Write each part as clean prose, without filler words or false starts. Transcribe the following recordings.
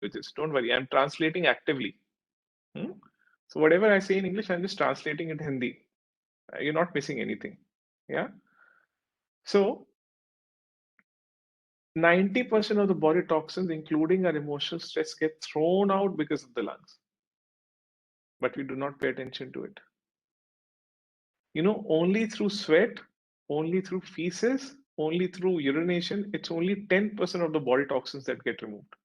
languages. Don't worry, I'm translating actively. So whatever I say in English, I'm just translating it Hindi. You're not missing anything. Yeah. So 90% of the body toxins, including our emotional stress, get thrown out because of the lungs. But we do not pay attention to it. Only through sweat, only through feces, only through urination, it's only 10% of the body toxins that get removed.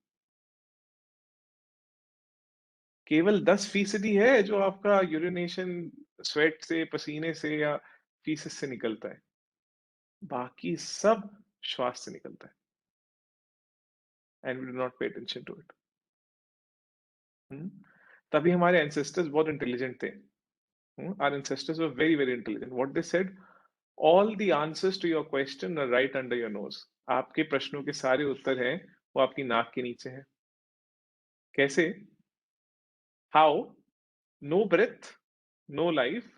केवल 10% ही है जो आपका urination sweat से, पसीने से या faeces से निकलता है। बाकी सब श्वास से निकलता है। And we do not pay attention to it. तभी हमारे एंसेस्टर्स बहुत इंटेलिजेंट थे। Our ancestors were very, very intelligent. What they said, all the answers to your question are right under your nose. आपके प्रश्नों के सारे उत्तर हैं, वो आपकी नाक के नीचे हैं। कैसे? How? No breath, no life.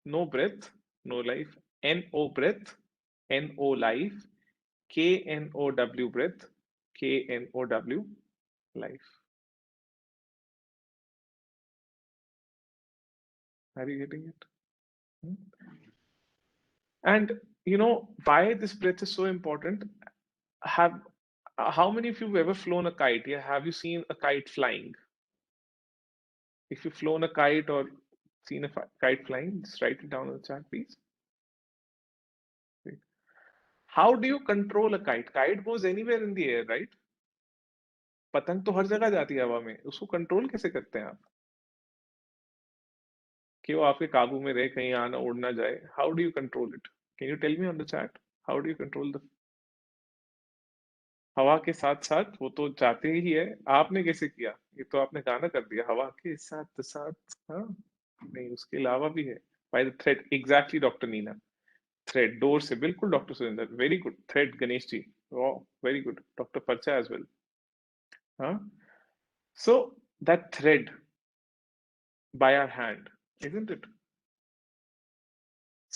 No breath, no life. N-O breath, N-O life. K-N-O-W breath, K-N-O-W life. Are you getting it? And why this breath is so important. Have How many of you have ever flown a kite? Yeah, have you seen a kite flying? If you've flown a kite or seen a kite flying, just write it down in the chat, please. How do you control a kite? Kite goes anywhere in the air, right? पतंग तो हर जगह जाती है हवा में, उसको control कैसे करते हैं आप कि वो आपके काबू में रहे, कहीं आना उड़ ना जाए? How do you control it? Can you tell me on the chat? How do you control the हवा के साथ साथ? वो तो जाते ही है, आपने कैसे किया? ये तो आपने गाना कर दिया, हवा के साथ साथ। हाँ, नहीं, उसके अलावा भी है। By the thread, exactly doctor Neena. Thread, डोर से, बिल्कुल doctor Surendra, very good. Thread, Ganesh ji, very good. Doctor पर्चा एज वेल। हाँ, so that thread by our hand, isn't it?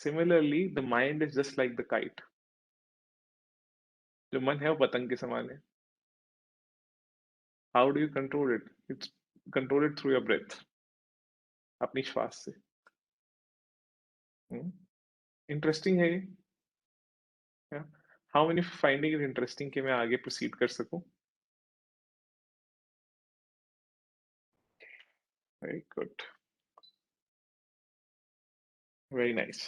Similarly, the mind is just like the kite. जो मन है वो पतंग के समान है। How do you control it? It's control it through your breath, अपनी श्वास से। इंटरेस्टिंग है ये। How many finding it interesting कि मैं आगे proceed कर सकूं? Very good, very nice.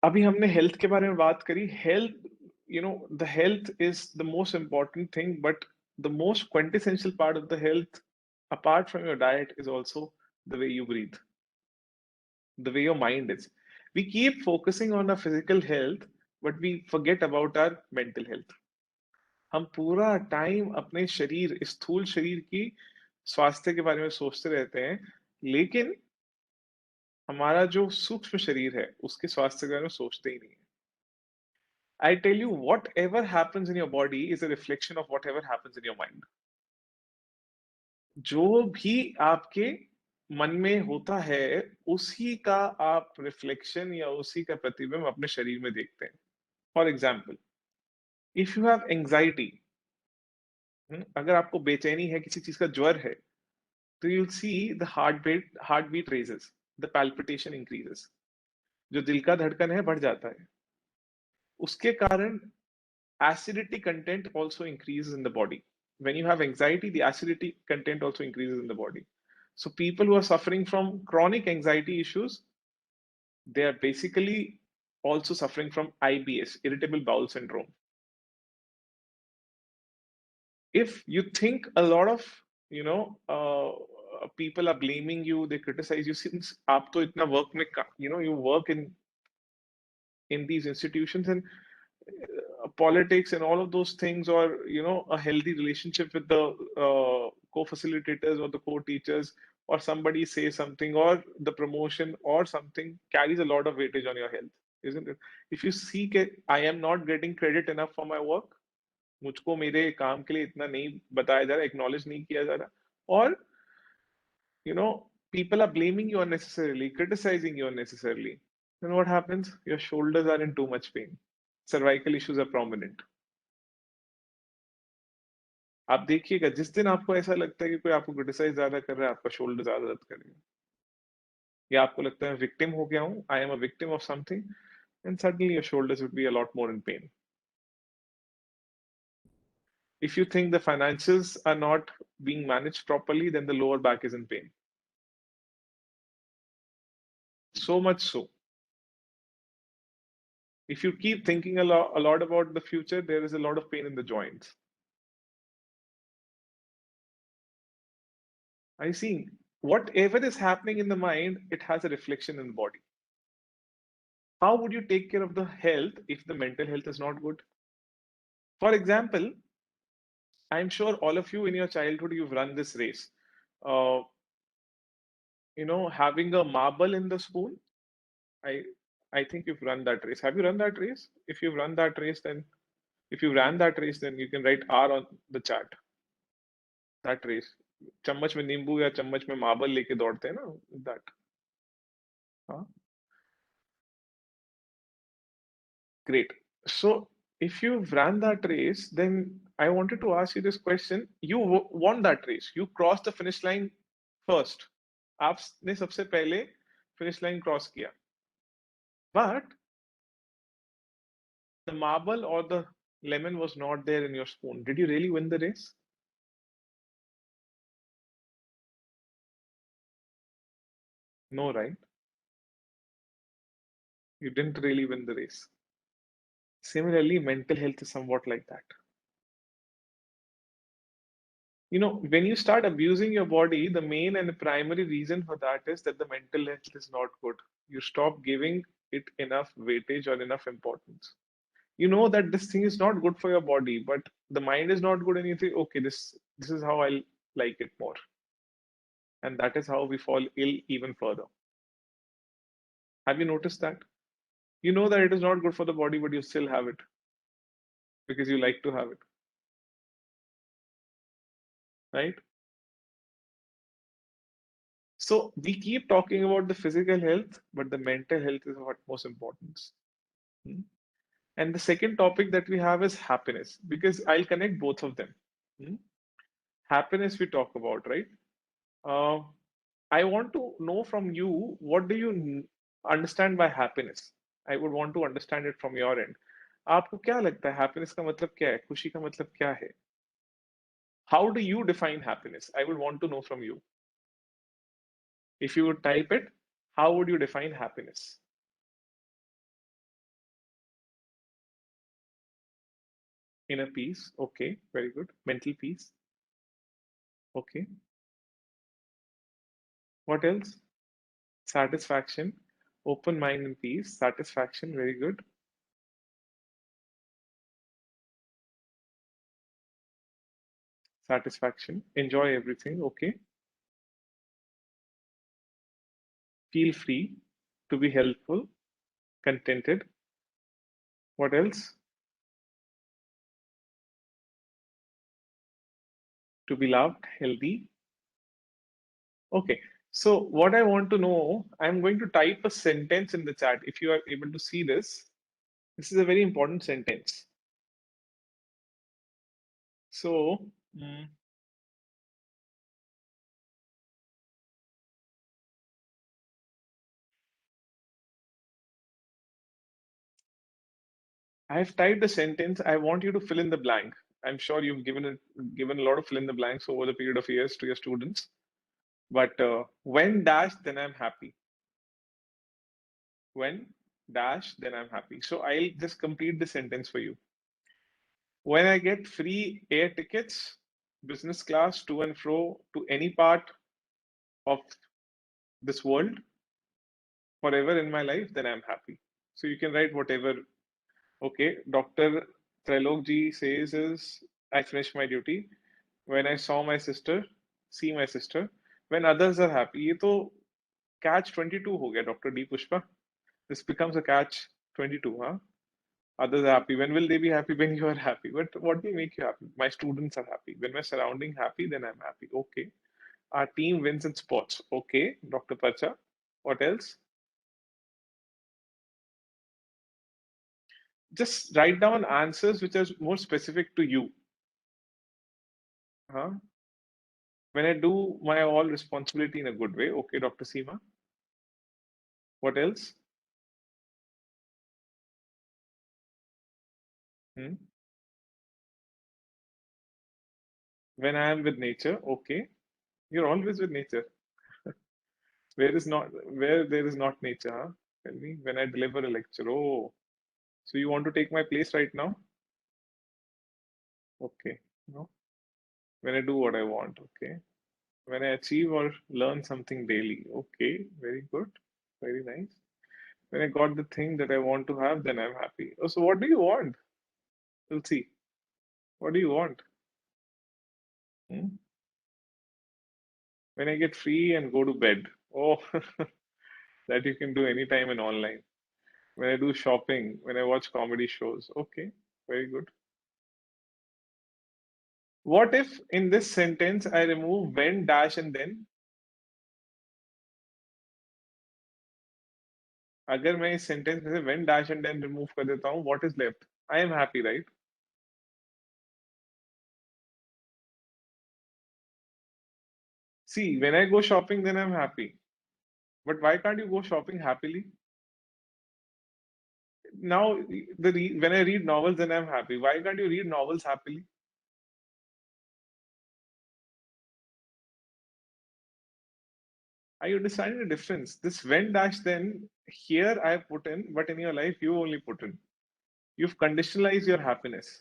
अभी हमने हेल्थ के बारे में बात करी। Health, the health is the most important thing, but the most quintessential part of the health, apart from your diet, is also the way you breathe, the way your mind is. We keep focusing on our physical health, but we forget about our mental health. हम पूरा time अपने शरीर, स्थूल शरीर की स्वास्थ्य के बारे में सोचते रहते हैं, लेकिन हमारा जो सूक्ष्म शरीर है उसके स्वास्थ्य के बारे में सोचते ही नहीं है। I tell you, whatever happens in your body is a reflection of whatever happens in your mind. जो भी आपके मन में होता है, उसी का आप रिफ्लेक्शन या उसी का प्रतिबिंब अपने शरीर में देखते हैं। For example, if you have anxiety, अगर आपको बेचैनी है, किसी चीज का ज्वर है, तो you'll see the heartbeat raises, the palpitation increases, जो दिल का धड़कन है बढ़ जाता है। उसके कारण acidity content also increases in the body. When you have anxiety, the acidity content also increases in the body. So people who are suffering from chronic anxiety issues, they are basically also suffering from IBS, irritable bowel syndrome. If you think a lot of, people are blaming you, they criticize you, since आप तो इतना work में, you work in these institutions, and politics and all of those things, or a healthy relationship with the co-facilitators or the co-teachers, or somebody says something, or the promotion or something carries a lot of weightage on your health, isn't it? If you see that I am not getting credit enough for my work, मुझको मेरे काम के लिए इतना नहीं बताया जा रहा, एक्नॉलेज नहीं किया जा रहा, और people are blaming you unnecessarily, criticizing you unnecessarily, then what happens? Your shoulders are in too much pain, cervical issues are prominent. आप देखिएगा जिस दिन आपको ऐसा लगता है कि कोई आपको क्रिटिसाइज ज्यादा कर रहा है, आपका शोल्डर ज्यादा दर्द करेगा, या आपको लगता है विक्टिम हो गया हूँ, I am a victim of something, and suddenly your shoulders would be a lot more in pain. If you think the finances are not being managed properly, then the lower back is in pain. So much so. If you keep thinking a lot about the future, there is a lot of pain in the joints. I see. Whatever is happening in the mind, it has a reflection in the body. How would you take care of the health if the mental health is not good? For example, I'm sure all of you in your childhood, you've run this race. Uh, having a marble in the spoon. I I think you've run that race. Have you run that race? If you've run that race, then if you ran that race, then you can write R on the chat. That race. चम्मच में नींबू या चम्मच में marble लेके दौड़ते हैं ना, that. हाँ, great. So if you've ran that race, then I wanted to ask you this question. You won that race. You crossed the finish line first. आपने सबसे पहले finish line cross किया. But the marble or the lemon was not there in your spoon. Did you really win the race? No, right? You didn't really win the race. Similarly, mental health is somewhat like that. When you start abusing your body, the main and primary reason for that is that the mental health is not good. You stop giving it enough weightage or enough importance. You know that this thing is not good for your body, but the mind is not good, and you think, okay, this is how I'll like it more. And that is how we fall ill even further. Have you noticed that? You know that it is not good for the body, but you still have it because you like to have it, right? So we keep talking about the physical health, but the mental health is of utmost importance. Hmm? And the second topic that we have is happiness, because I'll connect both of them. Hmm? Happiness we talk about, right? Uh, I want to know from you, what do you understand by happiness? I would want to understand it from your end. आपको क्या लगता है happiness का मतलब क्या है? खुशी का मतलब क्या है? How do you define happiness? I would want to know from you. If you would type it, how would you define happiness? Inner peace. Okay, very good. Mental peace. Okay. What else? Satisfaction. Open mind and peace. Satisfaction. Very good. Satisfaction. Enjoy everything. Okay. Feel free to be helpful. Contented. What else? To be loved. Healthy. Okay. So what I want to know, I'm going to type a sentence in the chat. If you are able to see this, this is a very important sentence. So, mm, I've typed a sentence. I want you to fill in the blank. I'm sure you've given a lot of fill in the blanks over the period of years to your students. But when dash, then I'm happy. When dash, then I'm happy. So I'll just complete the sentence for you. When I get free air tickets, business class to and fro to any part of this world, forever in my life, then I'm happy. So you can write whatever. Okay, Dr. Trilok ji says is, I finished my duty. When I saw my sister, see my sister, when others are happy. ये तो catch 22 हो गया, Dr. D Pushpa. This becomes a catch 22, huh? Others are happy. When will they be happy? When you are happy. But what will make you happy? My students are happy. When my surrounding happy, then I'm happy. Okay. Our team wins in sports. Okay, Dr. Pacha. What else? Just write down answers which are more specific to you. Huh? When I do my all responsibility in a good way. Okay, Dr. Seema. What else? Hmm? When I am with nature. Okay. You're always with nature. Where there is not nature, huh? Tell me. When I deliver a lecture. Oh, so you want to take my place right now? Okay. No. When I do what I want. Okay. When I achieve or learn something daily. Okay. Very good. Very nice. When I got the thing that I want to have, then I'm happy. Oh, so what do you want? We'll see. What do you want? Hmm? When I get free and go to bed. Oh, that you can do anytime and online. When I do shopping, when I watch comedy shows. Okay, very good. What if in this sentence I remove when, dash, and then? अगर मैं इस sentence में से when, dash, and then remove कर देता हूँ, what is left? I am happy, right? See, when I go shopping, then I'm happy. But why can't you go shopping happily? Now, when I read novels, then I'm happy. Why can't you read novels happily? I understand the difference. This when dash then here I put in, but in your life you only put in. You've conditionalized your happiness.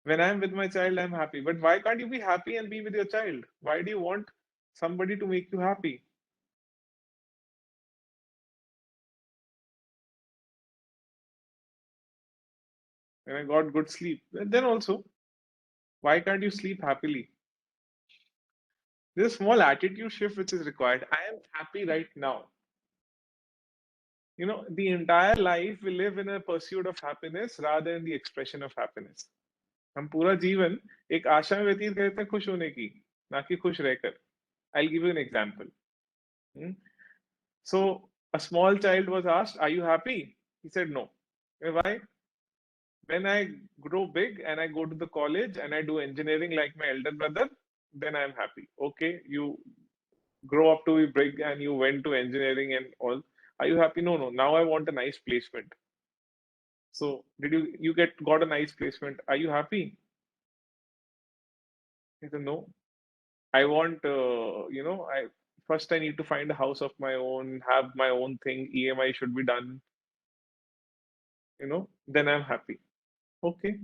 When I'm with my child, I'm happy. But why can't you be happy and be with your child? Why do you want somebody to make you happy? When I got good sleep, then also, why can't you sleep happily? There's a small attitude shift which is required. I am happy right now. The entire life we live in a pursuit of happiness rather than the expression of happiness. हम पूरा जीवन एक आशा में व्यतीत करते हैं खुश होने की, ना कि खुश रहकर. I'll give you an example. Hmm? So a small child was asked, "Are you happy?" He said, "No." Why? When I grow big and I go to the college and I do engineering like my elder brother, then I'm happy. Okay, you grow up to be big and you went to engineering and all. Are you happy? No, no. Now I want a nice placement. So did you got a nice placement? Are you happy? He said, no. I want I first I need to find a house of my own, have my own thing. EMI should be done. Then I'm happy. Okay,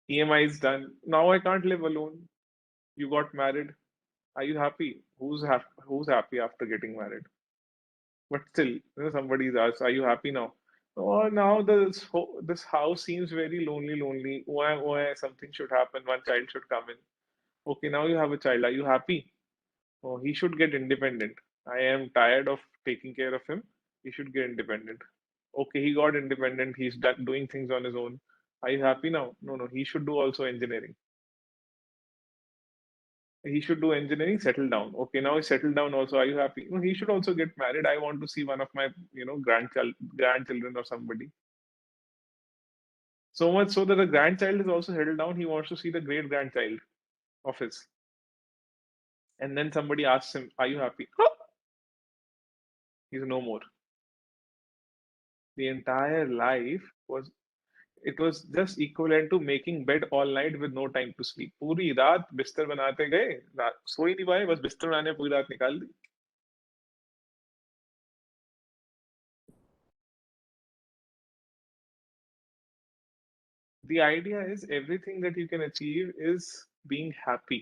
EMI is done. Now I can't live alone. You got married. Are you happy? Who's happy after getting married? But still, somebody is asked, "Are you happy now?" Oh, now this house seems very lonely, lonely. Why, something should happen. One child should come in. Okay, now you have a child. Are you happy? Oh, he should get independent. I am tired of taking care of him. He should get independent. Okay, he got independent. He's doing things on his own. Are you happy now? No, no. He should do also engineering. He should do engineering, settle down. Okay, now he's settled down also. Are you happy? No, he should also get married. I want to see one of my, grandchildren or somebody. So much so that the grandchild is also settled down. He wants to see the great grandchild of his. And then somebody asks him, "Are you happy?" He's no more. The entire life was just equivalent to making bed all night with no time to sleep. पूरी रात बिस्तर बनाते गए, सो ही नहीं पाए, बस बिस्तर बनाने में पूरी रात निकाल दी. The idea is everything that you can achieve is being happy,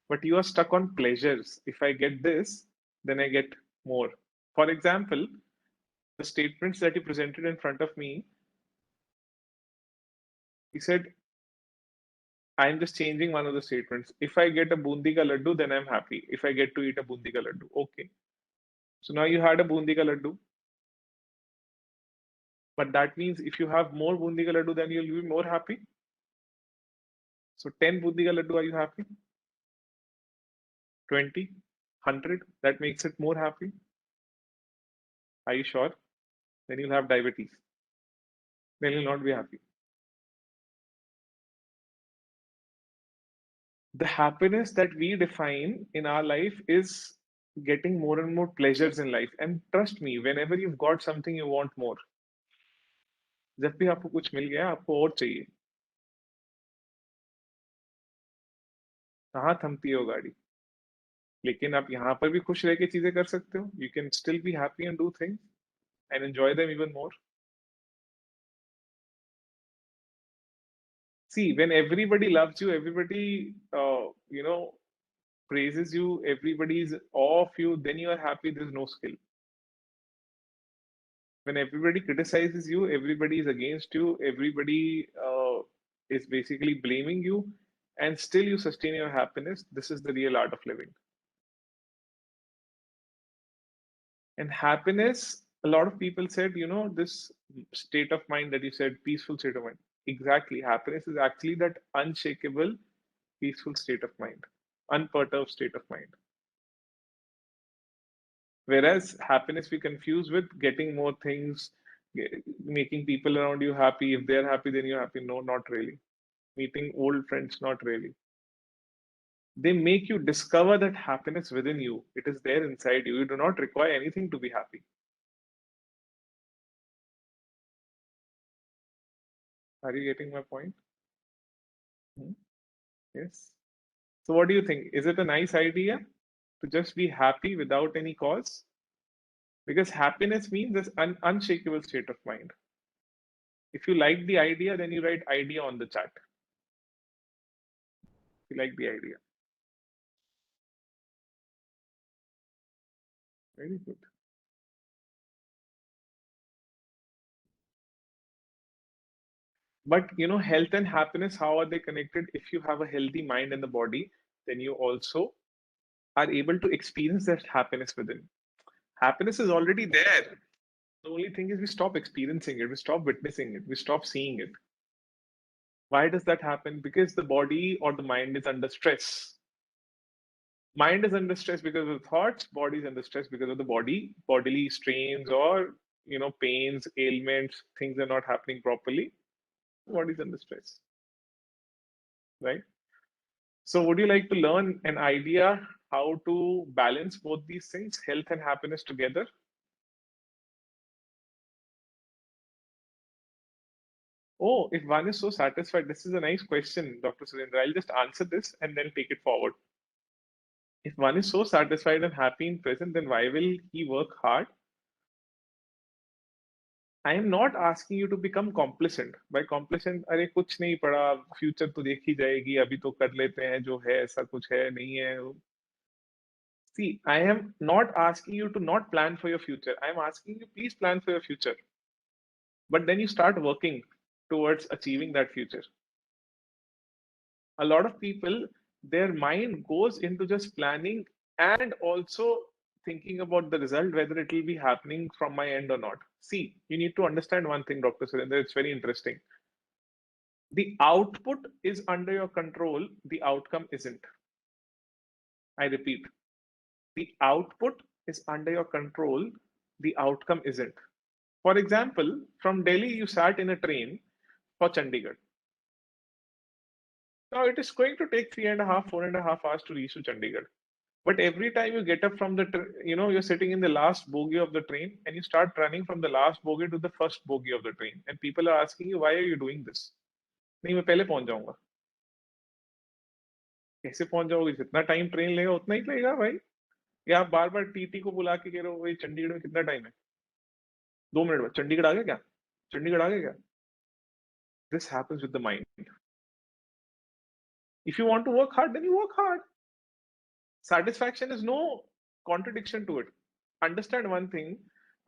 but you are stuck on pleasures. If I get this, then I get more. For example, the statements that he presented in front of me, he said, I'm just changing one of the statements. If I get a bundi ka laddu, then I'm happy. If I get to eat a bundi ka laddu. Okay. So now you had a bundi ka laddu. But that means if you have more bundi ka laddu, then you'll be more happy. So 10 bundi ka laddu, are you happy? 20, 100, that makes it more happy. Are you sure? Then you'll have diabetes. Then you'll not be happy. The happiness that we define in our life is getting more and more pleasures in life. And trust me, whenever you've got something, you want more. जब भी आपको कुछ मिल गया, आपको और चाहिए. कहाँ थमती है वो गाड़ी? लेकिन आप यहाँ पर भी खुश रह के चीजें कर सकते हो. You can still be happy and do things and enjoy them even more. See, when everybody loves you, everybody, praises you, everybody's awe of you, then you are happy. There's no skill. When everybody criticizes you, everybody is against you, everybody is basically blaming you, and still you sustain your happiness. This is the real art of living. And happiness, a lot of people said, this state of mind that you said, peaceful state of mind. Exactly. Happiness is actually that unshakable, peaceful state of mind, unperturbed state of mind. Whereas happiness we confuse with getting more things, making people around you happy. If they're happy, then you're happy. No, not really. Meeting old friends, not really. They make you discover that happiness within you. It is there inside you. You do not require anything to be happy. Are you getting my point? Hmm? Yes. So, what do you think? Is it a nice idea to just be happy without any cause? Because happiness means this unshakable state of mind. If you like the idea, then you write idea on the chat. If you like the idea. Very good. But health and happiness, how are they connected? If you have a healthy mind and the body, then you also are able to experience that happiness within. Happiness is already there. The only thing is we stop experiencing it, we stop witnessing it, we stop seeing it. Why does that happen? Because the body or the mind is under stress. Mind is under stress because of the thoughts, body is under stress because of the bodily strains or pains, ailments, things are not happening properly. Body is under stress, right? So, would you like to learn an idea how to balance both these things, health and happiness together? Oh, if one is so satisfied, this is a nice question, Dr. Surendra. I'll just answer this and then take it forward. If one is so satisfied and happy in present, then why will he work hard? I am not asking you to become complacent. By complacent, अरे कुछ नहीं पड़ा, future तो देखी जाएगी, अभी तो कर लेते हैं जो है, ऐसा कुछ है नहीं है. See, I am not asking you to not plan for your future. I am asking you, please plan for your future. But then you start working towards achieving that future. A lot of people, their mind goes into just planning and also thinking about the result, whether it will be happening from my end or not. See, you need to understand one thing, Dr. Surendra, it's very interesting. The output is under your control, the outcome isn't. I repeat, the output is under your control, the outcome isn't. For example, from Delhi, you sat in a train for Chandigarh. Now it is going to take 3.5, 4.5 hours to reach to Chandigarh. But every time you get up from you're sitting in the last bogie of the train and you start running from the last bogie to the first bogie of the train. And people are asking you, why are you doing this? नहीं मैं पहले पहुंच जाऊंगा. कैसे पहुंच जाओगे? जितना time train लेगा उतना ही लगेगा भाई. या आप बार बार टीटी को बुला के कह रहे हो भाई चंडीगढ़ में कितना टाइम है? 2 मिनट बाद चंडीगढ़ आ गया क्या? चंडीगढ़ आ गया क्या? This happens with the mind. If you want to work hard, then you work hard. Satisfaction is no contradiction to it. Understand one thing.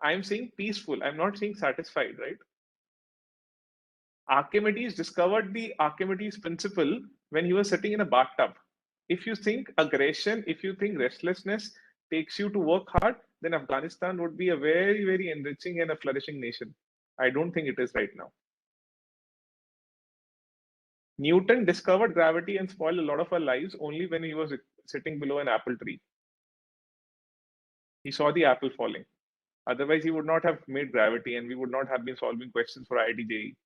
I'm saying peaceful. I'm not saying satisfied, right? Archimedes discovered the Archimedes principle when he was sitting in a bathtub. If you think aggression, if you think restlessness takes you to work hard, then Afghanistan would be a very, very enriching and a flourishing nation. I don't think it is right now. Newton discovered gravity and spoiled a lot of our lives only when he was sitting below an apple tree. He saw the apple falling. Otherwise, he would not have made gravity and we would not have been solving questions for IIT JEE.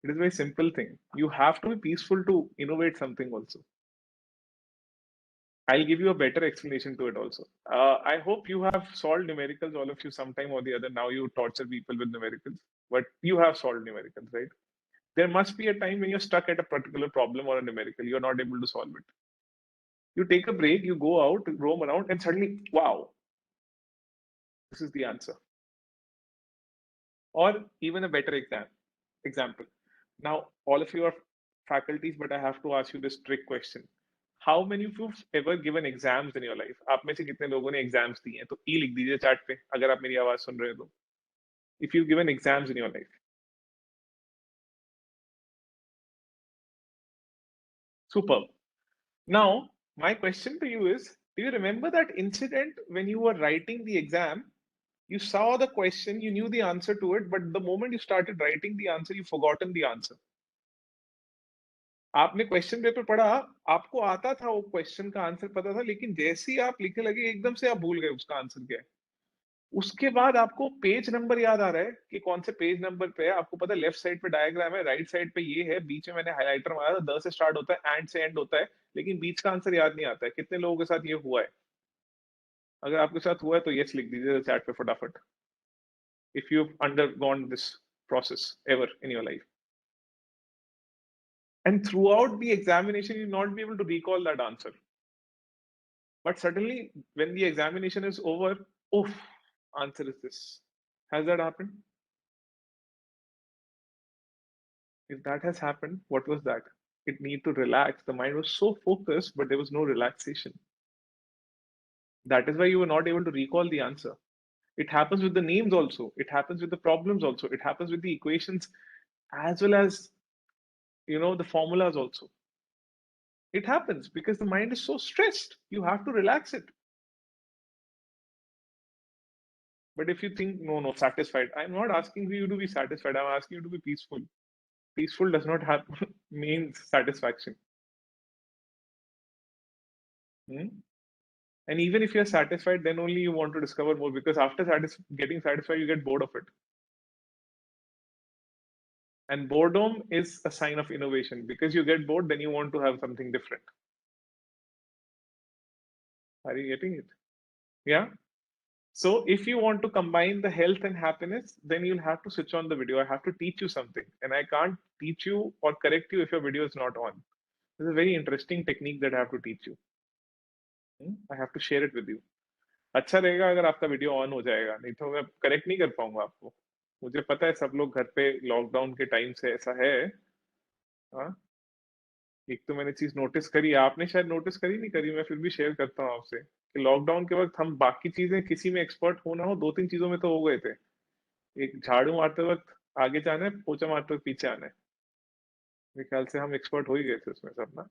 It is a very simple thing. You have to be peaceful to innovate something also. I'll give you a better explanation to it also. I hope you have solved numericals, all of you, sometime or the other. Now you torture people with numericals, but you have solved numericals, right? There must be a time when you're stuck at a particular problem or a numerical, you're not able to solve it. You take a break, you go out, roam around, and suddenly, wow, this is the answer. Or even a better example. Now, all of you are faculties, but I have to ask you this trick question. How many of you have ever given exams in your life? आप में से कितने लोगों ने exams दिए हैं? तो E लिख दीजिए चैट पे, अगर आप मेरी आवाज सुन रहे हो तो. If you've given exams in your life. Superb. Now, my question to you is, do you remember that incident when you were writing the exam? You saw the question, you knew the answer to it, but the moment you started writing the answer, you've forgotten the answer. आपने question paper पढ़ा, आपको आता था वो question का answer पता था, लेकिन जैसे ही आप लिखने लगे एकदम से आप भूल गए उसका आंसर क्या है. उसके बाद आपको पेज नंबर याद आ रहा है कि कौन से पेज नंबर पे है, आपको पता है लेफ्ट साइड पे डायग्राम है, राइट साइड पे ये है, बीच में मैंने हाइलाइटर मारा था, द से स्टार्ट होता है, एंड से एंड होता है, लेकिन बीच का आंसर याद नहीं आता है. कितने लोगों के साथ ये हुआ है? अगर आपके साथ हुआ है तो यस लिख दीजिए चैट पे फटाफट. If you undergone this process ever in your life, and throughout the examination you'll not be able to recall that answer, but suddenly when the examination is over, oof, answer is this. Has that happened? If that has happened, what was that? It need to relax. The mind was so focused, but there was no relaxation. That is why you were not able to recall the answer. It happens with the names also, it happens with the problems also, it happens with the equations, as well as the formulas also. It happens because the mind is so stressed. You have to relax it. But if you think, no, no, satisfied, I'm not asking you to be satisfied. I'm asking you to be peaceful. Peaceful does not have means satisfaction. Hmm? And even if you're satisfied, then only you want to discover more, because after getting satisfied, you get bored of it. And boredom is a sign of innovation, because you get bored, then you want to have something different. Are you getting it? Yeah. So if you want to combine the health and happiness, then you'll have to switch on the video. I have to teach you something, and I can't teach you or correct you if your video is not on. This is a very interesting technique that I have to teach you. I have to share it with you. अच्छा रहेगा अगर आपका video on हो जाएगा, नहीं तो मैं correct नहीं कर पाऊंगा आपको. मुझे पता है सब लोग घर पे लॉकडाउन के टाइम से ऐसा है. हाँ. एक तो मैंने चीज नोटिस करी, आपने शायद नोटिस करी नहीं करी, मैं फिर भी शेयर करता हूँ आपसे, कि लॉकडाउन के वक्त हम बाकी चीजें किसी में एक्सपर्ट हो ना हो, दो तीन चीजों में तो हो गए थे. एक झाड़ू मारते वक्त आगे जाना है, पोछा मारते वक्त पीछे आना है. मेरे ख्याल से हम एक्सपर्ट हो ही गए थे उसमें सब ना.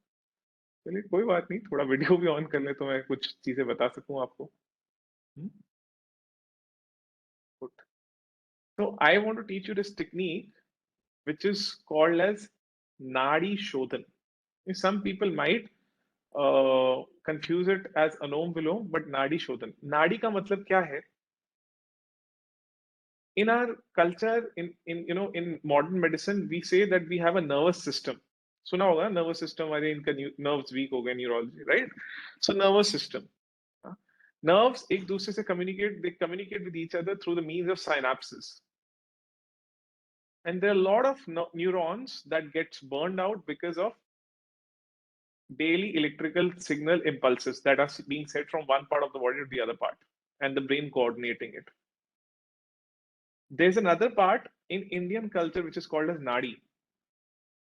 चलिए कोई बात नहीं, थोड़ा वीडियो भी ऑन कर ले तो मैं कुछ चीजें बता सकूं आपको. हम्म? Good. So I want to teach you this technique, which is called as Nadi Shodhan. Some people might confuse it as Anom Vilom, but Nadi Shodhan. Nadi का मतलब क्या है? In our culture, in modern medicine, we say that we have a nervous system. सुना होगा nervous system, अरे इनका nerves weak हो गए, neurology, right? So nervous system. Nerves एक दूसरे से they communicate with each other through the means of synapses. And there are a lot of neurons that gets burned out because of daily electrical signal impulses that are being sent from one part of the body to the other part, and the brain coordinating it. There's another part in Indian culture which is called as nadi,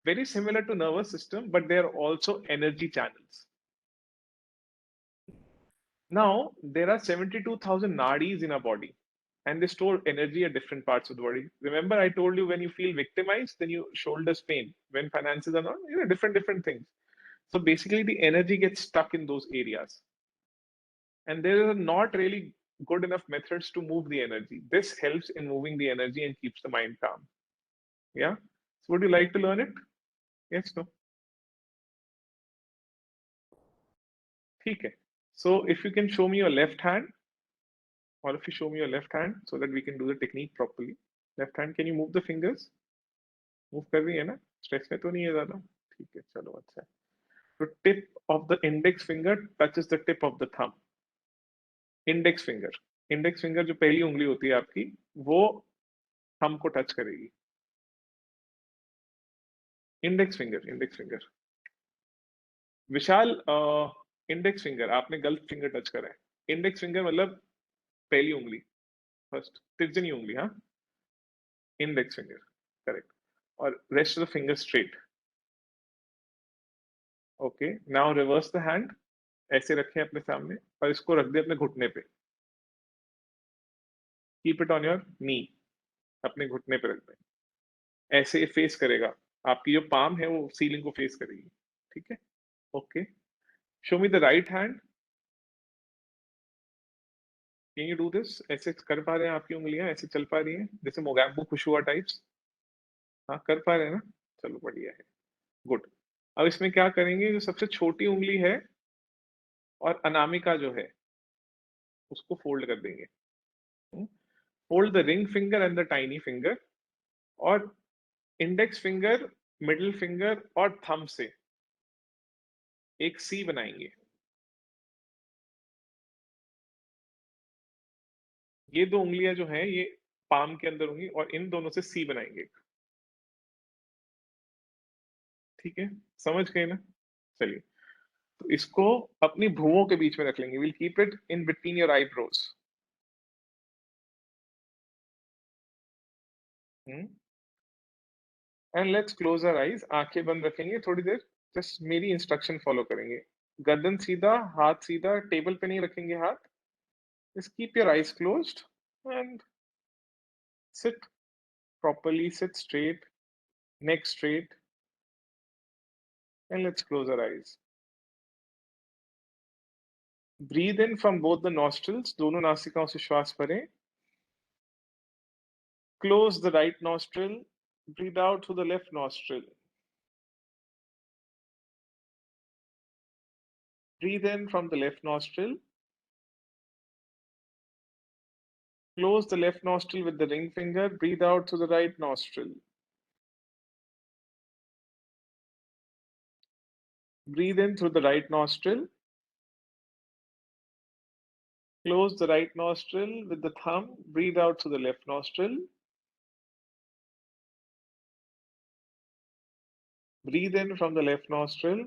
very similar to nervous system, but they are also energy channels. Now there are 72,000 nadis in our body, and they store energy at different parts of the body. Remember, I told you when you feel victimized, then your shoulders pain. When finances are not, different things. So basically, the energy gets stuck in those areas, and there are not really good enough methods to move the energy. This helps in moving the energy and keeps the mind calm. Yeah. So would you like to learn it? Yes. No. Okay. So if you can show me your left hand, or if you show me your left hand so that we can do the technique properly. Left hand, can you move the fingers? Move कर रही है ना, stretch में तो नहीं है ज्यादा, ठीक है चलो अच्छा है। तो tip of the index finger touches the tip of the thumb. Index finger, index finger जो पहली उंगली होती है आपकी, वो थंब को टच करेगी। Index finger, index finger. Vishal, index finger आपने गलत फिंगर टच करा है। इंडेक्स फिंगर मतलब पहली उंगली, फर्स्ट तर्जनी उंगली, हाँ, इंडेक्स फिंगर, करेक्ट। और rest of the finger straight. Okay, now reverse the hand, ऐसे रखें अपने सामने और इसको रख दे अपने घुटने पे। Keep it on your knee, अपने घुटने पे रख दें। ऐसे फेस करेगा, आपकी जो पाम है वो सीलिंग को फेस करेगी, ठीक है। Okay, show me the right hand. Can you do this? ऐसे कर पा रहे हैं आपकी उंगलियां, ऐसे चल पा रही हैं जैसे मोगैम्बो खुशुआ टाइप्स? हाँ कर पा रहे हैं ना, चलो बढ़िया है, गुड। अब इसमें क्या करेंगे, जो सबसे छोटी उंगली है और अनामिका जो है उसको फोल्ड कर देंगे। Fold the ring finger and the tiny finger, और इंडेक्स फिंगर, मिडिल फिंगर और थंब से एक सी बनाएंगे। ये दो उंगलियां जो हैं ये पाम के अंदर होंगी और इन दोनों से सी बनाएंगे, ठीक है, समझ गए ना। चलिए, तो इसको अपनी भुवों के बीच में रख लेंगे, will keep it in between your eyebrows. And let's close our eyes, आंखें बंद रखेंगे थोड़ी देर, जस्ट मेरी इंस्ट्रक्शन फॉलो करेंगे। गर्दन सीधा, हाथ सीधा, टेबल पे नहीं रखेंगे हाथ। Just keep your eyes closed end sit properly, sit straight, neck straight, and let's close our eyes. Breathe in from both the nostrils, दोनों नासिकाओं से श्वास भरें। Close the right nostril, breathe out through the left nostril. Breathe in from the left nostril, close the left nostril with the ring finger, breathe out through the right nostril. Breathe in through the right nostril, close the right nostril with the thumb, breathe out through the left nostril. Breathe in from the left nostril,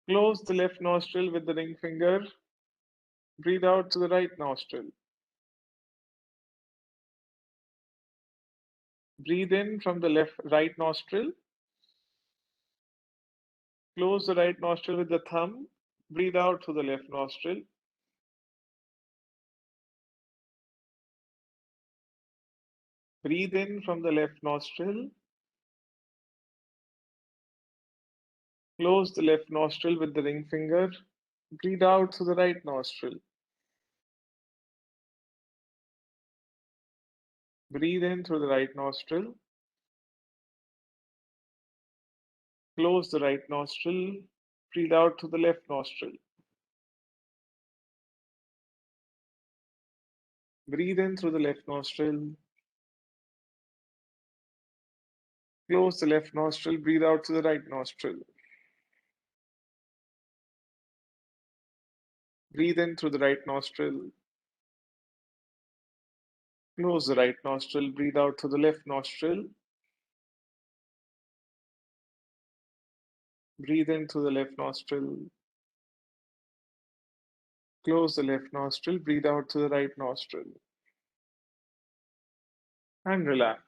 close the left nostril with the ring finger, breathe out through the right nostril. Breathe in from the right nostril, close the right nostril with the thumb, breathe out through the left nostril. Breathe in from the left nostril, close the left nostril with the ring finger, breathe out through the right nostril. Breathe in through the right nostril, close the right nostril, breathe out through the left nostril. Breathe in through the left nostril, close the left nostril, breathe out through the right nostril. Breathe in through the right nostril, close the right nostril, breathe out through the left nostril. Breathe in through the left nostril, close the left nostril, breathe out through the right nostril, and relax.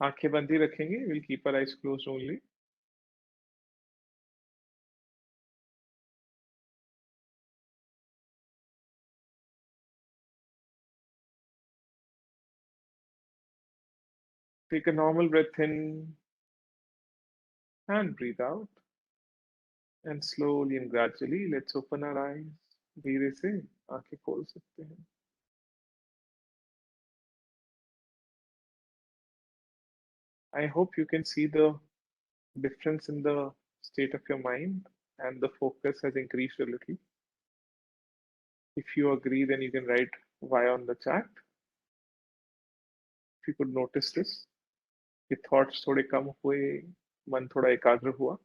आंखें बंद ही रखेंगे, we'll keep our eyes closed only. Take a normal breath in and breathe out. And slowly and gradually, let's open our eyes. धीरे से आंखें खोल सकते हैं। I hope you can see the difference in the state of your mind and the focus has increased a little. If you agree, then you can write Y on the chat. If you could notice this, कि thoughts थोड़े कम हुए, मन थोड़ा एकाग्र हुआ.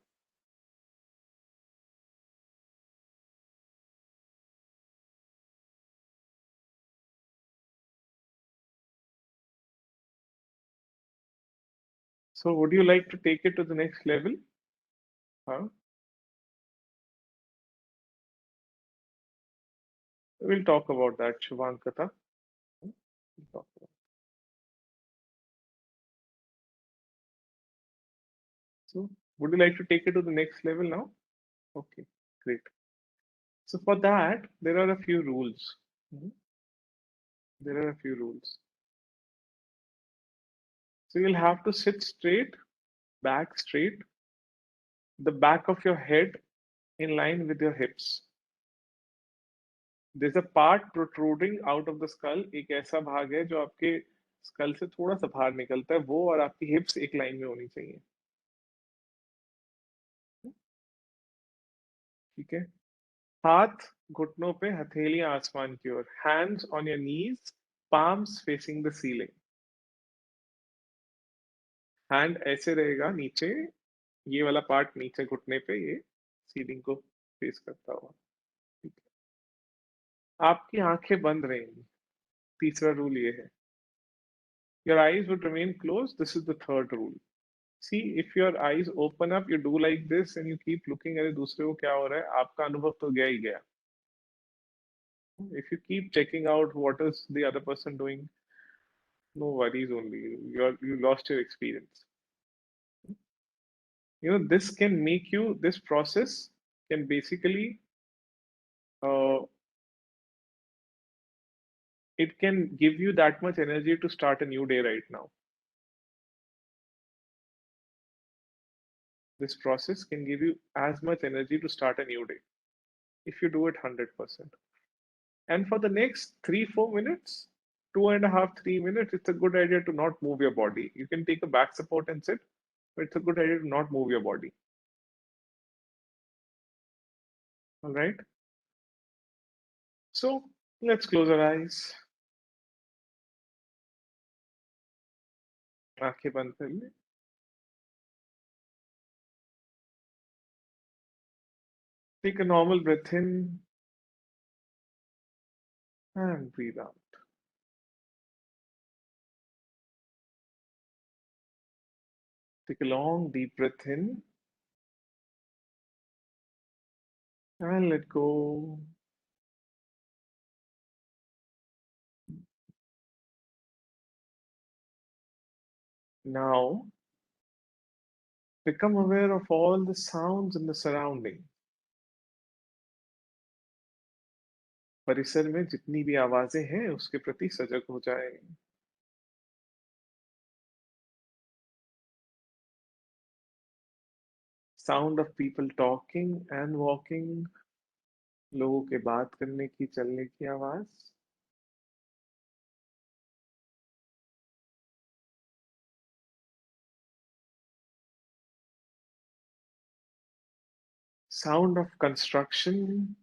So would you like to take it to the next level? Huh? We'll talk about that, Shubhankata. We'll talk about. So would you like to take it to the next level now? Okay, great. So for that, there are a few rules. Mhm. There are a few rules. So you'll have to sit straight, back straight, the back of your head in line with your hips. There's a part protruding out of the skull. एक ऐसा भाग है जो आपके school से थोड़ा सा बाहर निकलता है, वो और आपकी हिप्स एक लाइन में होनी चाहिए. ठीक है. हाथ घुटनों पे, हथेलियां आसमान की ओर. Hands on your knees, palms facing the ceiling. Hand ऐसे रहेगा नीचे, ये वाला पार्ट नीचे घुटने पे, ये सीलिंग को फेस करता हुआ. ठीक है. आपकी आंखें बंद रहेंगी. तीसरा रूल ये है. Your eyes would remain close. This is the third rule. See, if your eyes open up, you do like this and you keep looking, अरे दूसरे को क्या हो रहा है, आपका अनुभव तो गया ही गया. If you keep checking out what is the other person doing, no worries only. You lost your experience. This can make you, this process can basically, uh, it can give you that much energy to start a new day right now. This process can give you as much energy to start a new day if you do it 100%. And for the next 3-4 minutes, 2.5, 3 minutes, it's a good idea to not move your body. You can take a back support and sit, but it's a good idea to not move your body. All right. So let's close our eyes. आंखें बंद कर ले. Take a normal breath in and breathe out. Take a long deep breath in and let go. Now become aware of all the sounds in the surrounding. परिसर में जितनी भी आवाजें हैं उसके प्रति सजग हो जाए. Sound of people talking and walking. लोगों के बात करने की, चलने की आवाज. Sound of construction.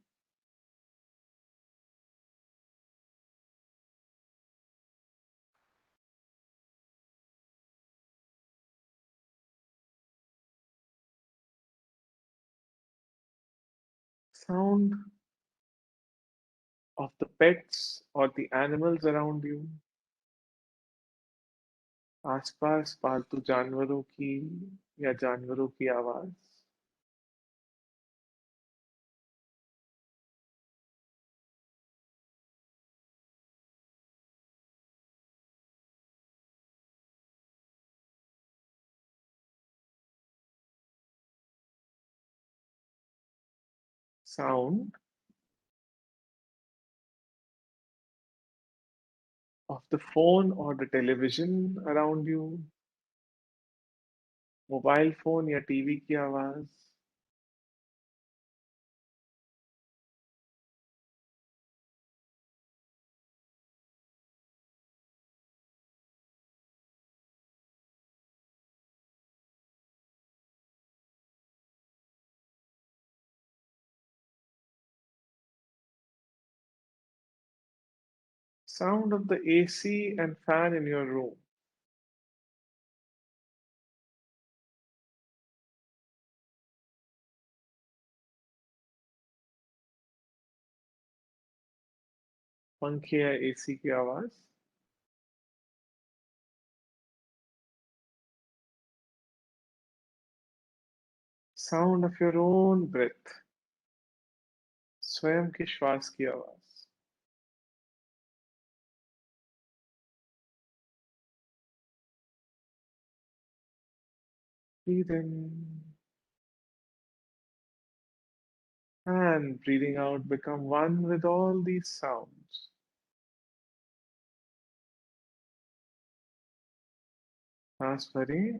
Sound of the pets or the animals around you. आसपास पालतू जानवरों की या जानवरों की आवाज. Sound of the phone or the television around you. Mobile phone या टीवी की आवाज. Sound of the AC and fan in your room. पंखे या एसी की आवाज? Sound of your own breath, स्वयं के श्वास की आवाज। Breathe in and breathing out become one with all these sounds. सांस भरें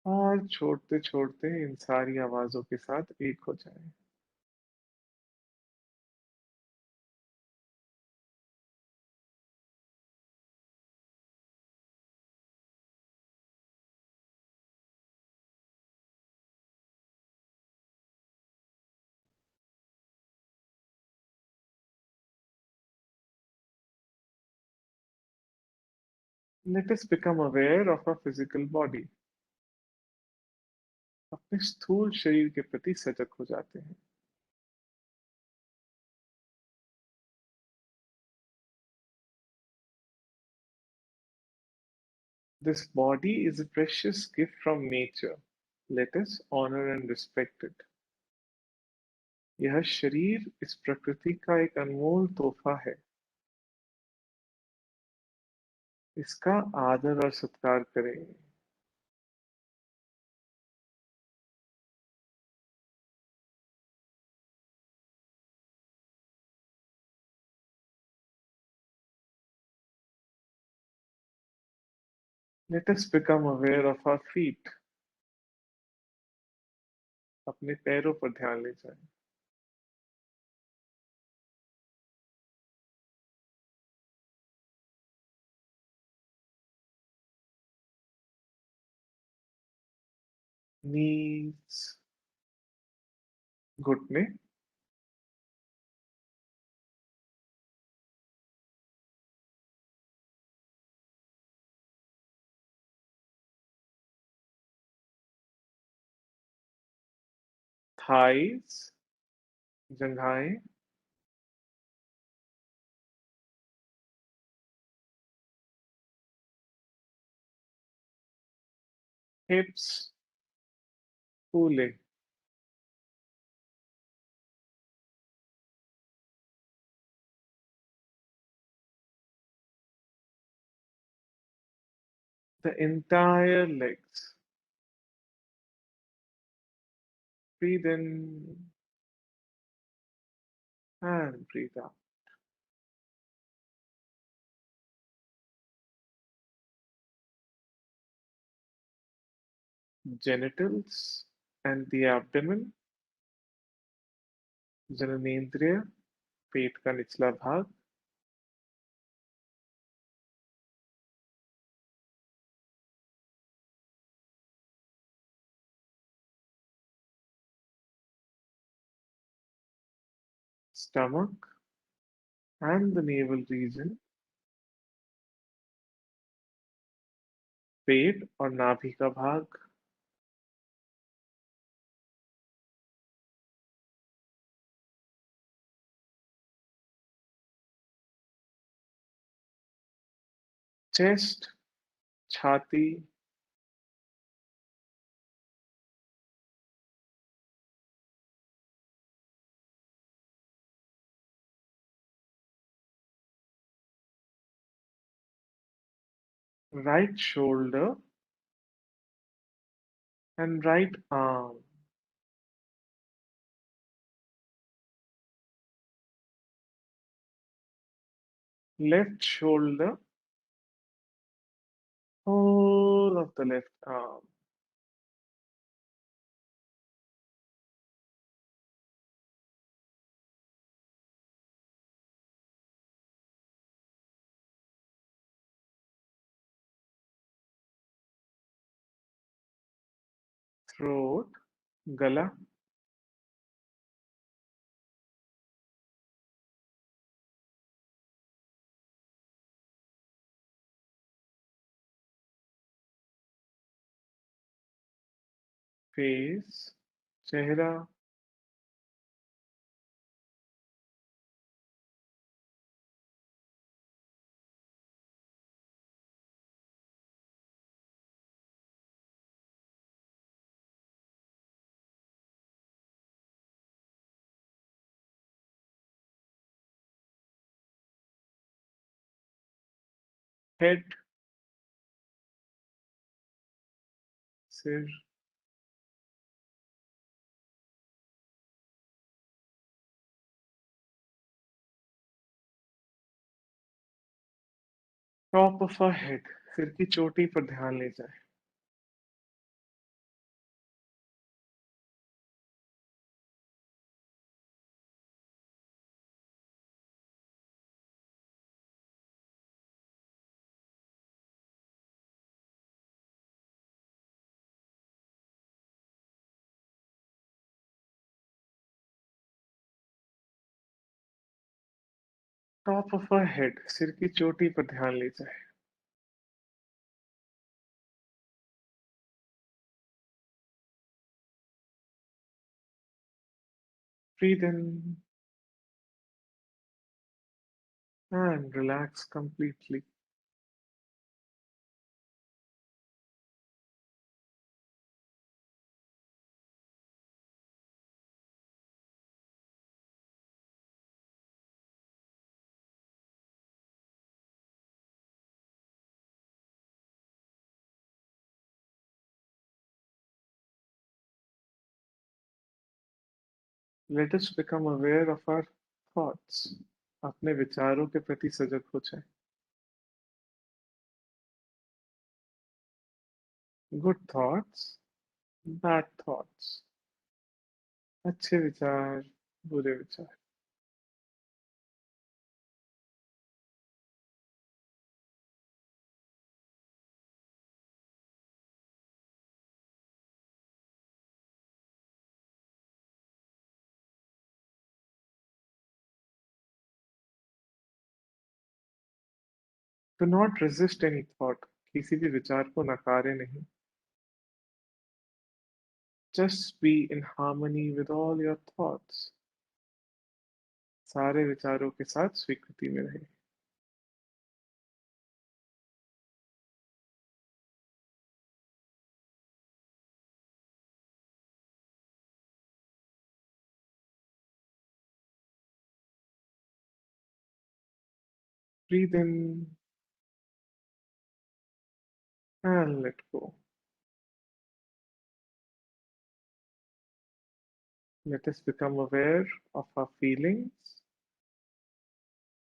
और छोड़ते छोड़ते इन सारी आवाजों के साथ एक हो जाएं। Let us become aware of our physical body. अपने स्थूल शरीर के प्रति सजग हो जाते हैं। This body is a precious gift from nature. Let us honor and respect it. यह शरीर इस प्रकृति का एक अनमोल तोहफा है। इसका आदर और सत्कार करें। Let us become aware of our feet. अपने पैरों पर ध्यान ले जाएं। Knees, घुटने, thighs, जंघाएं, hips, कूल्हे, the entire legs. Breathe in and breathe out. Genitals and the abdomen, जननेंद्रिय, पेट का निचला भाग, stomach and the navel region, पेट और नाभि का भाग, chest, छाती, right shoulder and right arm, left shoulder, whole of the left arm, throat, गला, face, चेहरा, हेड, सिर, टॉप ऑफ अ हेड, सिर की चोटी पर ध्यान ले जाए। टॉप ऑफ अ हेड, सिर की चोटी पर ध्यान ले जाए। Breathe in and relax completely. Let us become aware of our thoughts. अपने विचारों के प्रति सजग हो जाए। Good thoughts, bad thoughts. अच्छे विचार, बुरे विचार। Do not resist any thought. किसी भी विचार को नकारे नहीं। Just be in harmony with all your thoughts. सारे विचारों के साथ स्वीकृति में रहे। Breathe in and let go. Let us become aware of our feelings.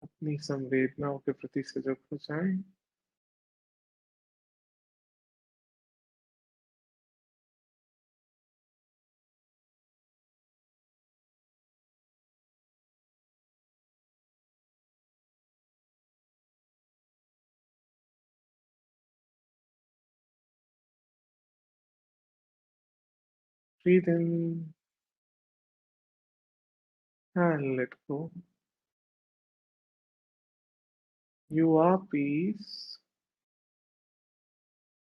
अपनी संवेदनाओं के प्रति सजग हो जाएं। Breathe in and let go. You are peace.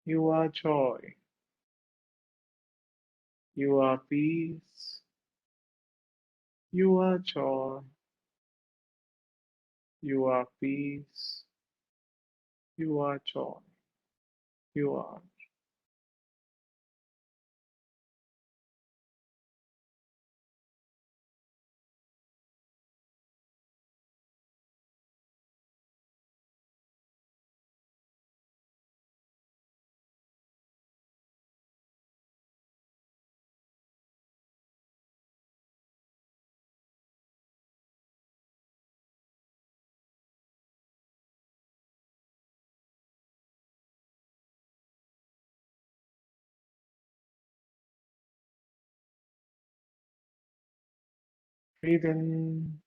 You are joy. You are peace. You are joy. You are peace. You are joy. You are. Breathe in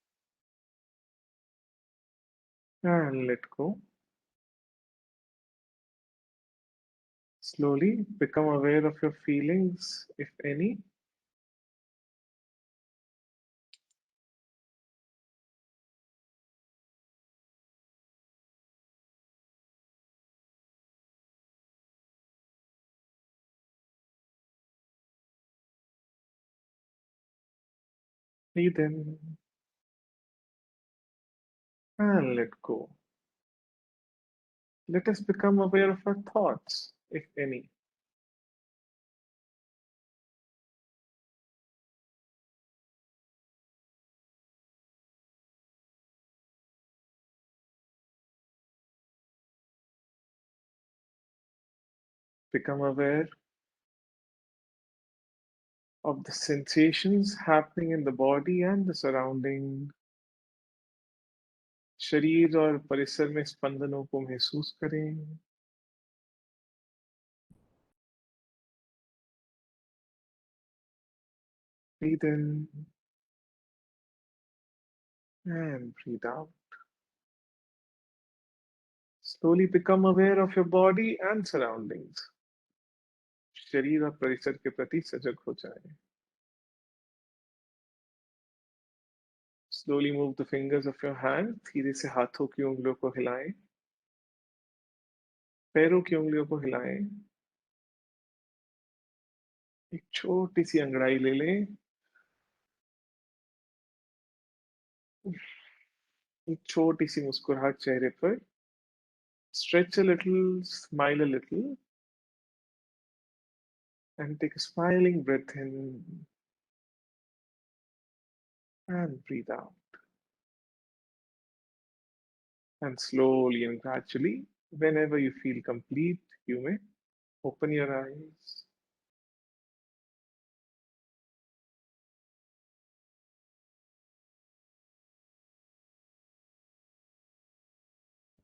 and let go. Slowly become aware of your feelings, if any. Breathe in and let go. Let us become aware of our thoughts, if any. Become aware of the sensations happening in the body and the surrounding. शरीर और परिसर में स्पंदनों को महसूस करें. Breathe in and breathe out. Slowly become aware of your body and surroundings. शरीर और परिसर के प्रति सजग हो जाएं. Slowly move the fingers of your hand. धीरे से हाथों की उंगलियों को हिलाएं. पैरों की उंगलियों को हिलाएं. एक छोटी सी अंगड़ाई ले लें. एक छोटी सी मुस्कुराहट चेहरे पर. Stretch a little, smile a little, and take a smiling breath in and breathe out. And slowly and gradually, whenever you feel complete, you may open your eyes.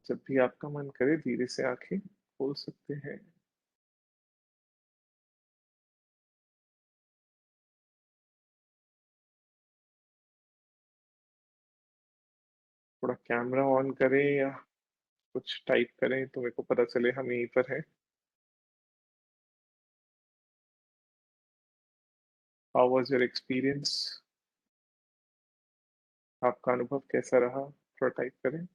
जब भी आपका मन करे धीरे से आंखें खोल सकते हैं. थोड़ा कैमरा ऑन करें या कुछ टाइप करें तो मेरे को पता चले हम यहीं पर हैं. How was your experience? आपका अनुभव कैसा रहा? थोड़ा टाइप करें.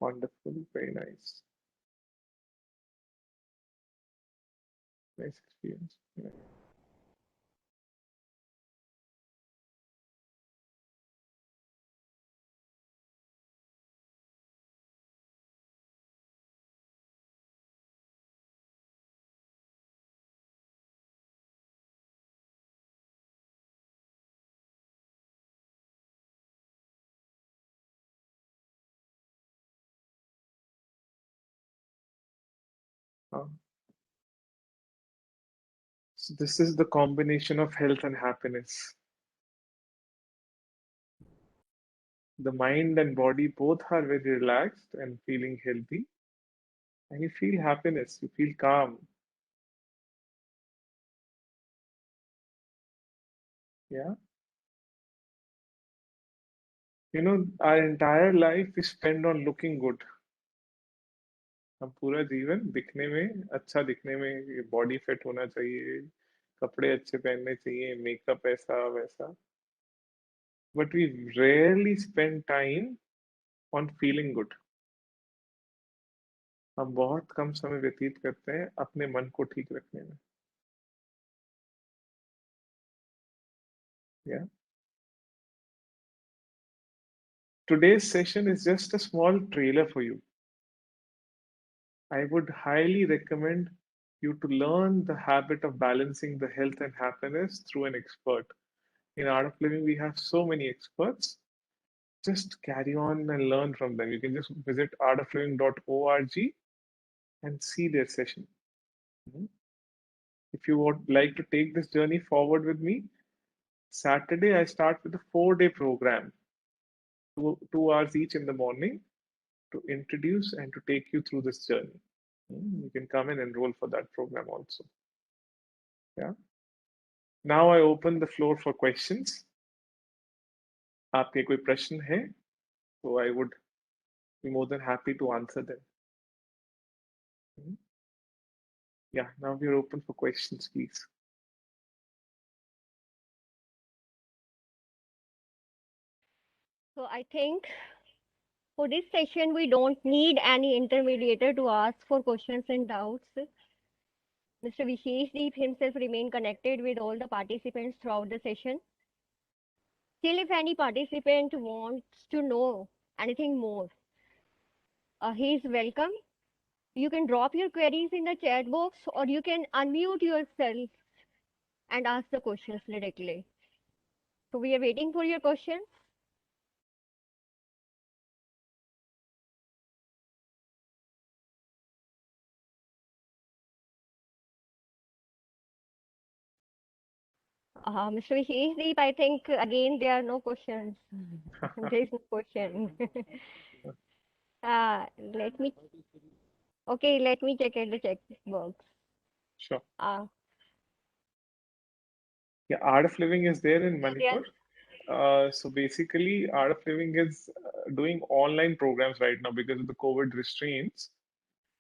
Wonderful, very nice. Nice experience. Yeah. So this is the combination of health and happiness. The mind and body both are very relaxed and feeling healthy, and you feel happiness, you feel calm. Yeah. You know, our entire life is spent on looking good. हम पूरा जीवन दिखने में, अच्छा दिखने में, body fit होना चाहिए, कपड़े अच्छे पहनने चाहिए, मेकअप ऐसा वैसा. But we rarely spend time on feeling good. हम बहुत कम समय व्यतीत करते हैं अपने मन को ठीक रखने में. Yeah. Today's session is just a small trailer for you. I would highly recommend you to learn the habit of balancing the health and happiness through an expert. In Art of Living, we have so many experts. Just carry on and learn from them. You can just visit artofliving.org and see their session. Mhm. If you would like to take this journey forward with me, Saturday I start with a 4-day program, 2 hours each in the morning to introduce and to take you through this journey. You can come and enroll for that program also. Yeah. Now I open the floor for questions. आपके कोई प्रश्न है तो I would be more than happy to answer them. Yeah, now we're open for questions, please. So I think for this session, we don't need any intermediator to ask for questions and doubts. Mr. Vishesh Deep himself remain connected with all the participants throughout the session. Still, if any participant wants to know anything more, he is welcome. You can drop your queries in the chat box or you can unmute yourself and ask the questions directly. So we are waiting for your questions. Mr. Visheshdeep, I think again there are no questions. There is no question. Let me. Okay, let me check at the checkbox. Sure. Uh, Yeah, Art of Living is there in yeah. Manipur. So basically, Art of Living is doing online programs right now because of the COVID restraints.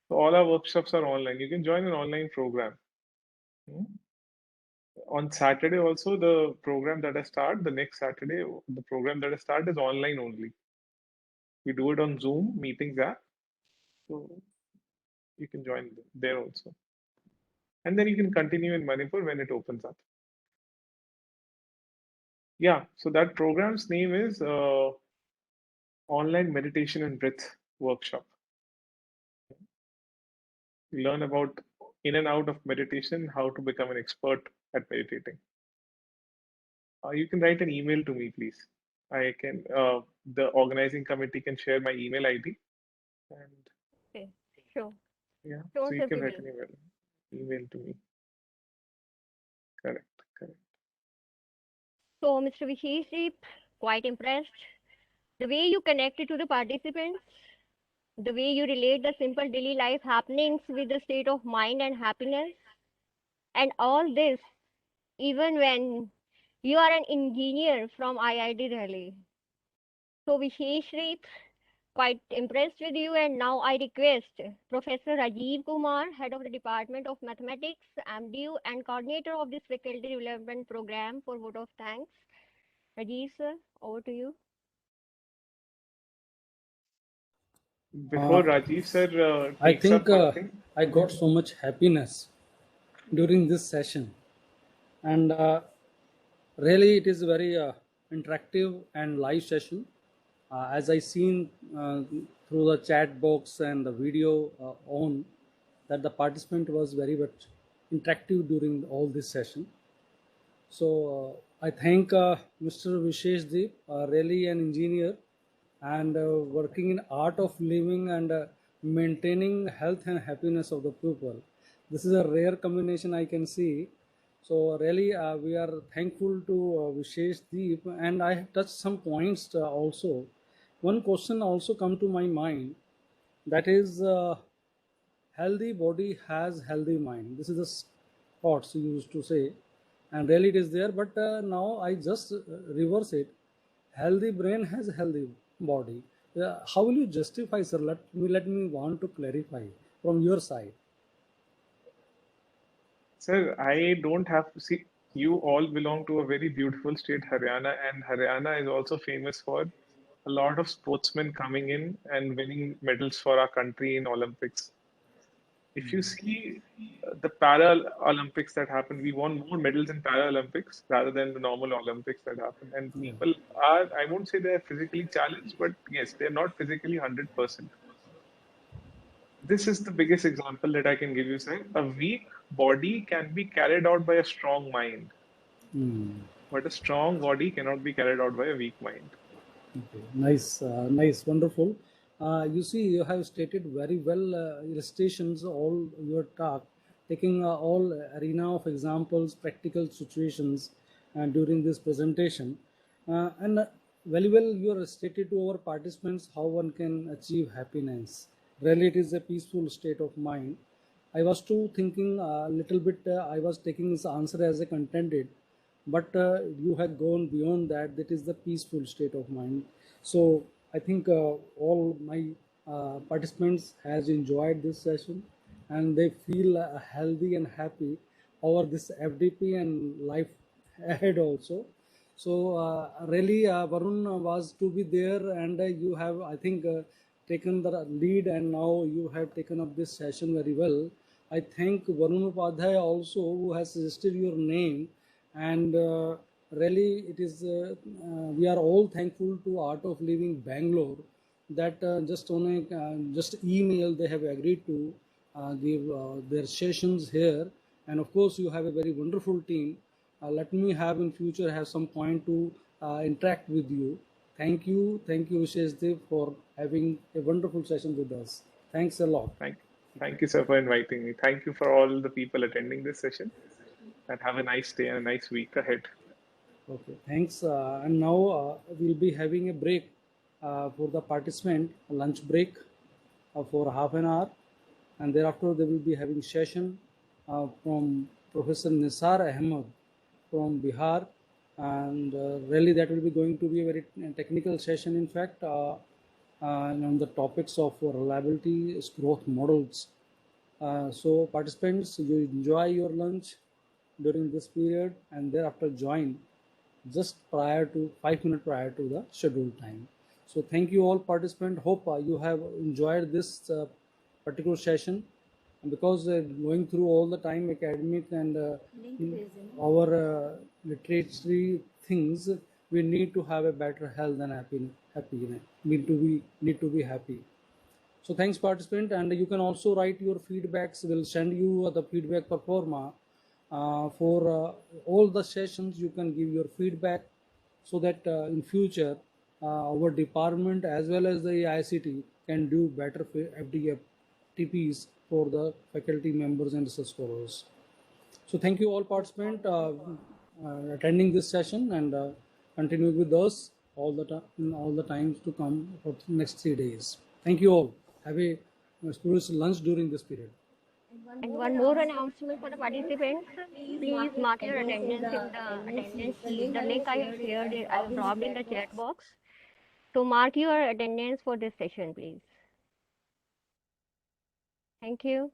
So all our workshops are online. You can join an online program. Hmm. On Saturday also, the program that I start, the next Saturday, the program that I start is online only. We do it on Zoom meetings app. So you can join there also. And then you can continue in Manipur when it opens up. Yeah, so that program's name is Online Meditation and Breath Workshop. You learn about in and out of meditation, how to become an expert at meditating. You can write an email to me, please. I can, the organizing committee can share my email ID, and Okay. Sure. yeah, Sure, so you Sir can write Pradeep. an email to me. Correct, correct. So, Mr. Visheshdeep, quite impressed. The way you connected to the participants, the way you relate the simple daily life happenings with the state of mind and happiness, and all this even when you are an engineer from IIT Delhi. So, Visheshdeep, quite impressed with you, and now I request Professor Rajiv Kumar, Head of the Department of Mathematics, MDU, and Coordinator of this Faculty Development Program for vote of thanks. Rajiv, sir, over to you. Before Uh, Rajiv sir I takes up think one thing, I got so much happiness during this session, and really it is a very interactive and live session. As I seen through the chat box and the video on, that the participant was very much interactive during all this session. So I thank Mr. Vishesh Deep, really an engineer and working in art of living and maintaining health and happiness of the people. This is a rare combination I can see. So really we are thankful to Vishesh Deep, and I have touched some points also. One question also come to my mind, that is healthy body has healthy mind. This is the thoughts you used to say, and really it is there. But now I just reverse it. Healthy brain has healthy body. How will you justify, sir? Let me want to clarify from your side. sir, I don't have to see. You all belong to a very beautiful state, Haryana, and Haryana is also famous for a lot of sportsmen coming in and winning medals for our country in Olympics. If you see the Para Olympics that happen, we won more medals in Para Olympics rather than the normal Olympics that happen. And Yeah. people are, I won't say they're physically challenged, but yes, they're not physically 100%. This is the biggest example that I can give you, sir. A weak body can be carried out by a strong mind, Hmm. but a strong body cannot be carried out by a weak mind. Okay. Nice, nice, wonderful. You see, you have stated very well illustrations, all your talk, taking all arena of examples, practical situations during this presentation. And very well you have stated to our participants how one can achieve happiness. Really, it is a peaceful state of mind. I was too thinking a little bit, I was taking this answer as a contented, but you have gone beyond that. That is the peaceful state of mind. So I think all my participants has enjoyed this session, and they feel healthy and happy over this FDP and life ahead also. So really Varun was to be there, and you have, I think, taken the lead, and now you have taken up this session very well. I thank Varun Upadhyay also, who has suggested your name, and really it is we are all thankful to Art of Living Bangalore, that just on a just email they have agreed to give their sessions here. And of course you have a very wonderful team. Let me have in future have some point to interact with you. Thank you Vishesh Dev for having a wonderful session with us. Thanks a lot. Thank you, sir, for inviting me. Thank you for all the people attending this session. and have a nice day and a nice week ahead. Okay, thanks. And now we'll be having a break for the participant, a lunch break for half an hour, and thereafter they will be having session from Professor Nisar Ahmed from Bihar, and really that will be going to be a very technical session, in fact, on the topics of reliability growth models. So participants, you enjoy your lunch during this period and thereafter join just prior to 5 minutes prior to the scheduled time. So thank you all participants. Hope you have enjoyed this particular session, because going through all the time academic and our literary things, we need to have a better health and happiness. Need to be happy. So thanks participant, and you can also write your feedbacks. We'll send you the feedback per forma for all the sessions. You can give your feedback so that in future our department as well as the ICT can do better FDFTPs for the faculty members and research scholars. So thank you all participants attending this session, and continue with us all the times to come for the next 3 days. Thank you all. Have a spurious lunch during this period. And one more announcement for the participants. Please mark your attendance in the attendance sheet. The link I have shared, I have dropped in the chat box. So mark your attendance for this session, please. Thank you.